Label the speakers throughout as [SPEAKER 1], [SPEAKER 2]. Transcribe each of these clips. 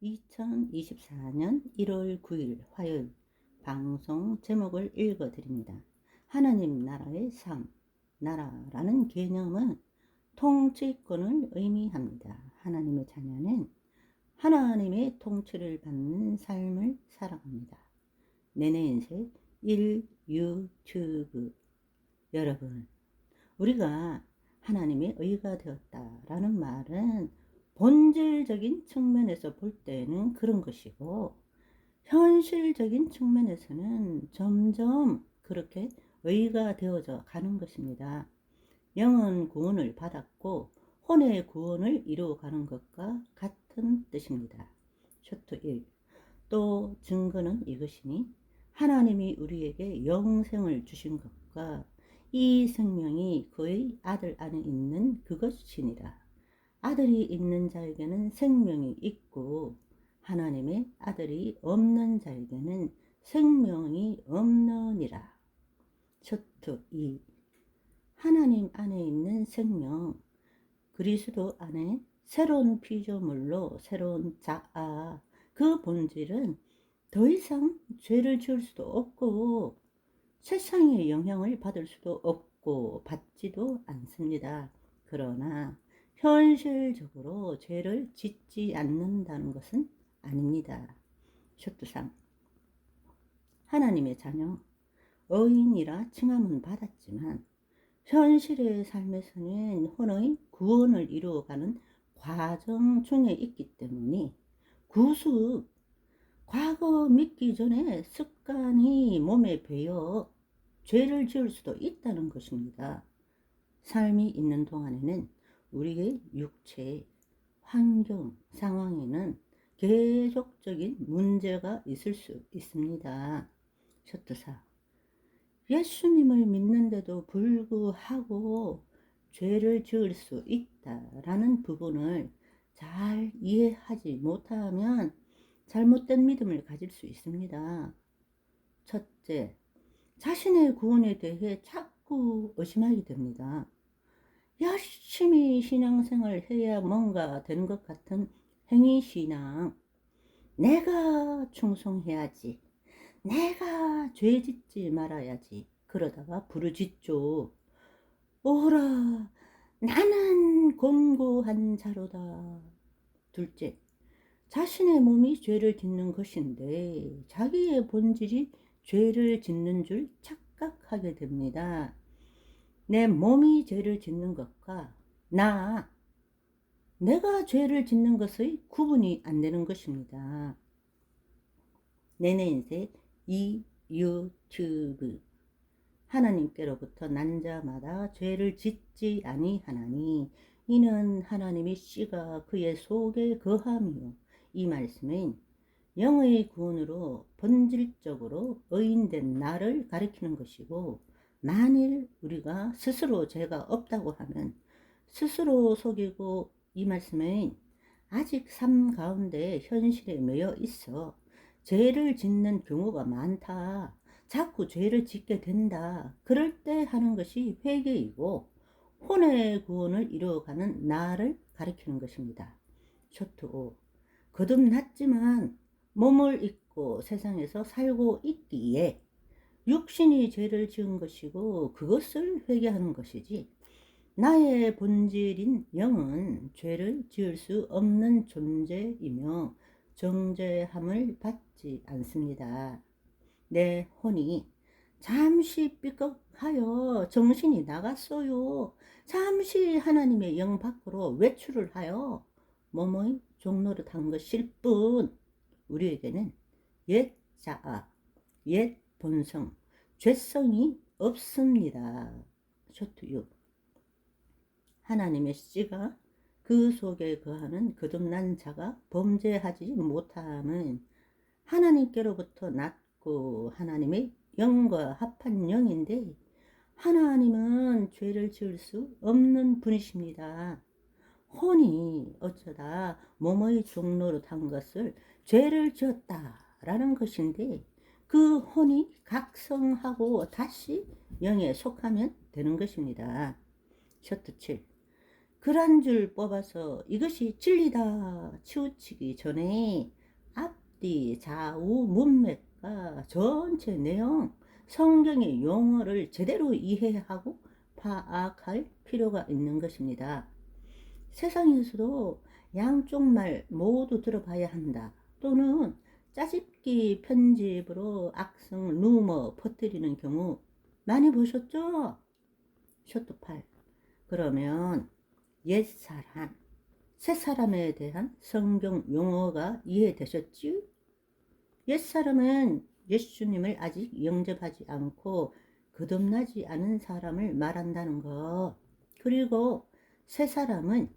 [SPEAKER 1] 2024년 1월 9일 화요일 방송 제목을 읽어드립니다. 하나님 나라의 삶, 나라라는 개념은 통치권을 의미합니다. 하나님의 자녀는 하나님의 통치를 받는 삶을 살아갑니다. 내내 인생 1유튜브 여러분, 우리가 하나님의 의가 되었다라는 말은 본질적인 측면에서 볼 때는 그런 것이고, 현실적인 측면에서는 점점 그렇게 의가 되어져 가는 것입니다. 영은 구원을 받았고 혼의 구원을 이루어가는 것과 같은 뜻입니다. 쇼트 1. 또 증거는 이것이니 하나님이 우리에게 영생을 주신 것과 이 생명이 그의 아들 안에 있는 그것이니라. 아들이 있는 자에게는 생명이 있고 하나님의 아들이 없는 자에게는 생명이 없느니라. 쇼트 2. 하나님 안에 있는 생명, 그리스도 안에 새로운 피조물로 새로운 자아, 그 본질은 더 이상 죄를 지을 수도 없고 세상의 영향을 받을 수도 없고 받지도 않습니다. 그러나 현실적으로 죄를 짓지 않는다는 것은 아닙니다. 쇼트상 하나님의 자녀, 의인이라 칭함은 받았지만 현실의 삶에서는 혼의 구원을 이루어가는 과정 중에 있기 때문에 구습, 과거 믿기 전에 습관이 몸에 배어 죄를 지을 수도 있다는 것입니다. 삶이 있는 동안에는 우리의 육체, 환경, 상황에는 계속적인 문제가 있을 수 있습니다. 쇼트사 예수님을 믿는데도 불구하고 죄를 지을 수 있다라는 부분을 잘 이해하지 못하면 잘못된 믿음을 가질 수 있습니다. 첫째, 자신의 구원에 대해 자꾸 의심하게 됩니다. 열심히 신앙생활을 해야 뭔가 되는 것 같은 행위신앙, 내가 충성해야지, 내가 죄 짓지 말아야지, 그러다가 부르짖죠. 오라, 나는 곤고한 자로다. 둘째, 자신의 몸이 죄를 짓는 것인데 자기의 본질이 죄를 짓는 줄 착각하게 됩니다. 내 몸이 죄를 짓는 것과 내가 죄를 짓는 것의 구분이 안 되는 것입니다. 내내 인생 이 유튜브 하나님께로부터 난 자마다 죄를 짓지 아니하나니 이는 하나님의 씨가 그의 속에 거함이요. 이 말씀은 영의 구원으로 본질적으로 의인된 나를 가리키는 것이고, 만일 우리가 스스로 죄가 없다고 하면 스스로 속이고, 이 말씀은 아직 삶 가운데 현실에 매여 있어 죄를 짓는 경우가 많다, 자꾸 죄를 짓게 된다, 그럴 때 하는 것이 회개이고 혼의 구원을 이루어가는 나를 가리키는 것입니다. 쇼트 5. 거듭났지만 몸을 입고 세상에서 살고 있기에 육신이 죄를 지은 것이고 그것을 회개하는 것이지, 나의 본질인 영은 죄를 지을 수 없는 존재이며 정죄함을 받지 않습니다. 내 혼이 잠시 삐걱하여 정신이 나갔어요. 잠시 하나님의 영 밖으로 외출을 하여 몸의 종로를 한 것일 뿐, 우리에게는 옛 자아, 옛 본성, 죄성이 없습니다. 쇼트 6. 하나님의 씨가 그 속에 거하는 거듭난 자가 범죄하지 못함은 하나님께로부터 났고 하나님의 영과 합한 영인데, 하나님은 죄를 지을 수 없는 분이십니다. 혼이 어쩌다 몸의 종로로 단 것을 죄를 지었다라는 것인데, 그 혼이 각성하고 다시 영에 속하면 되는 것입니다. 쇼트 7. 그런 줄 뽑아서 이것이 진리다 치우치기 전에 앞뒤 좌우 문맥과 전체 내용 성경의 용어를 제대로 이해하고 파악할 필요가 있는 것입니다. 세상에서도 양쪽 말 모두 들어봐야 한다 또는 짜집기 편집으로 악성 루머 퍼뜨리는 경우 많이 보셨죠? 쇼트 8. 그러면 옛사람, 새사람에 대한 성경 용어가 이해되셨지? 옛사람은 예수님을 아직 영접하지 않고 거듭나지 않은 사람을 말한다는 것. 그리고 새사람은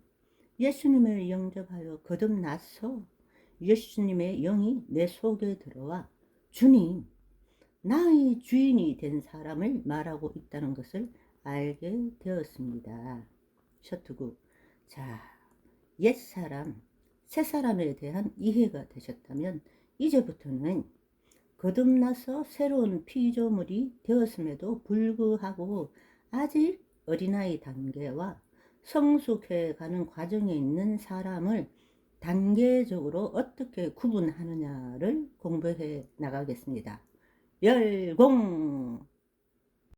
[SPEAKER 1] 예수님을 영접하여 거듭나서 예수님의 영이 내 속에 들어와 주님, 나의 주인이 된 사람을 말하고 있다는 것을 알게 되었습니다. 셔트구. 자, 옛사람, 새사람에 대한 이해가 되셨다면 이제부터는 거듭나서 새로운 피조물이 되었음에도 불구하고 아직 어린아이 단계와 성숙해가는 과정에 있는 사람을 단계적으로 어떻게 구분하느냐를 공부해 나가겠습니다. 열공!